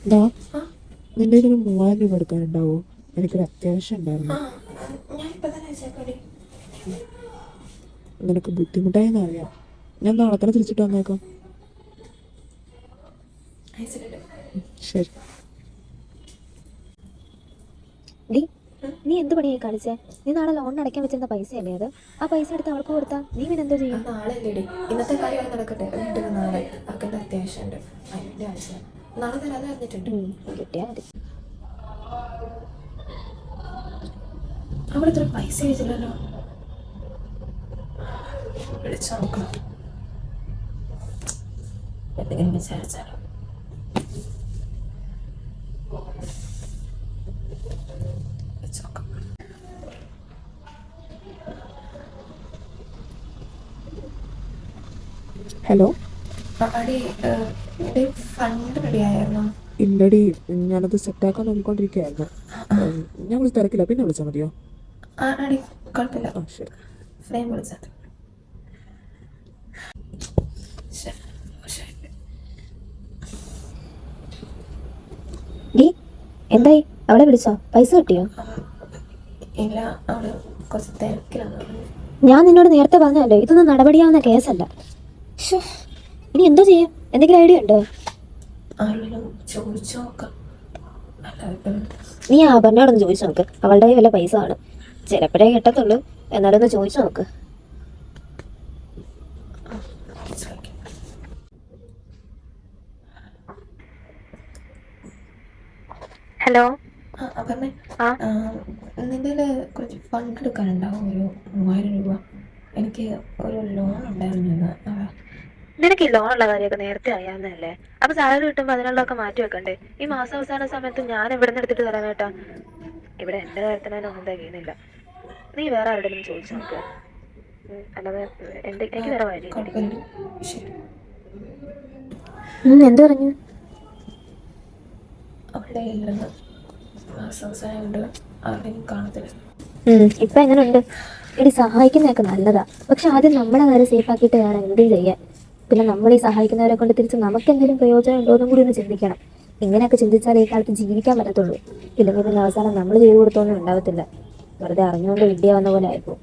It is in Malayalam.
എന്താ നിന്റെ ഒരു 3000 രൂപ എടുക്കാനുണ്ടാവോ? എനിക്കൊരു അത്യാവശ്യം ഉണ്ടായിരുന്നു. നിനക്ക് ബുദ്ധിമുട്ടായെന്ന് അറിയാം. ഞാൻ നാളെ തന്നെ തിരിച്ചിട്ട് വന്നേക്കാം. ശരി. നീ എന്ത് പണിയായി കാണിച്ചേ? നീ നാളെ ലോൺ അടയ്ക്കാൻ വെച്ചിരുന്ന പൈസയല്ലേ അത്? ആ പൈസ എടുത്ത് അവൾക്ക് കൊടുത്താ നീ പിന്നെ എന്തോ ചെയ്യും? നാളെ അല്ലേടി, ഇന്നത്തെ കാര്യം നടക്കട്ടെ. വീട്ടിൽ നാളെ അവർക്ക് അത്യാവശ്യമുണ്ട്, അതിൻ്റെ ആവശ്യം നാളെ തരാതെ അറിഞ്ഞിട്ടുണ്ട്. കിട്ടിയാ മതി. അവിടെ ഇത്ര പൈസ അയച്ചില്ലല്ലോ, വിളിച്ചു നോക്കണം. എന്തെങ്കിലും വിചാരിച്ചാലോ. ഹലോ. അടി ഫണ്ട് റെഡി ആയിരുന്നു? ഇല്ലടി, ഞാനത് സെറ്റാക്കാൻ നോക്കിക്കൊണ്ടിരിക്കുകയായിരുന്നു. ഞാൻ വിളിച്ച് തിരക്കില്ല, പിന്നെ വിളിച്ചാൽ മതിയോ? അടി കുഴപ്പമില്ല. ശരി. ഫ്രെയിം വിളിച്ചത്. എന്തായി? അവളെ വിളിച്ചോ? പൈസ കിട്ടിയോ? ഇല്ല, അവള് കുറച്ച് തിരക്കിലാണ്. ഞാൻ നിന്നോട് നേരത്തെ പറഞ്ഞല്ലോ, ഇതൊന്നും നടപടിയാവുന്ന കേസല്ല. ഇനി എന്തോ ചെയ്യും? എന്തെങ്കിലും ഐഡിയ ഉണ്ടോ? ചോദിച്ചു നോക്കാം. നീ ആഭരണോടൊന്ന് ചോദിച്ചു നോക്ക്. അവളുടെ വല്ല പൈസ ആണ്, ചിലപ്പോഴേ കിട്ടത്തുള്ളൂ. എന്നാലും ഒന്ന് ചോദിച്ചു നോക്ക്. ഹലോ. നിന്റെ കുറച്ച് ഫണ്ട് എടുക്കാനുണ്ടാവും, ഒരു 3000 രൂപ. എനിക്ക് ഒരു ലോൺ ഉണ്ടായിരുന്നു. നിനക്ക് ഈ ലോണുള്ള കാര്യമൊക്കെ നേരത്തെ അറിയാവുന്നതല്ലേ? അപ്പൊ സാലറി കിട്ടുമ്പോൾ അതിനുള്ളതൊക്കെ മാറ്റി വെക്കണ്ടേ? ഈ മാസാവസാന സമയത്ത് ഞാൻ എവിടെ നിന്ന് എടുത്തിട്ട് തരാനായിട്ടാ? ഇവിടെ എന്റെ കാര്യത്തിനൊന്നും തികയുന്നില്ല. നീ വേറെ ആരുടെയും ചോദിച്ചു നോക്കുക. അല്ലാതെ എനിക്ക് വേറെ വഴി. എന്ത് പറഞ്ഞു? അവിടെ ഇല്ലെന്ന്, മാസാവസാനം കൊണ്ട് ആരുടെയും കാണത്തില്ല. ഇപ്പൊ എങ്ങനെയുണ്ട്? ഇടി സഹായിക്കുന്നതൊക്കെ നല്ലതാ, പക്ഷെ ആദ്യം നമ്മളെ കാര്യം സേഫ് ആക്കിയിട്ട് വേണം എന്തും ചെയ്യാൻ. പിന്നെ നമ്മൾ ഈ സഹായിക്കുന്നവരെ കൊണ്ട് തിരിച്ച് നമുക്ക് എന്തെങ്കിലും പ്രയോജനം ഉണ്ടോന്നും കൂടി ഒന്ന് ചിന്തിക്കണം. ഇങ്ങനെയൊക്കെ ചിന്തിച്ചാൽ ഈ കാലത്ത് ജീവിക്കാൻ പറ്റത്തുള്ളൂ. ഇല്ലെങ്കിൽ പിന്നെ അവസാനം നമ്മൾ ചെയ്തു കൊടുത്തൊന്നും ഉണ്ടാവത്തില്ല. വെറുതെ അറിഞ്ഞുകൊണ്ട് വിദ്യ വന്ന പോലെ ആയിപ്പോ.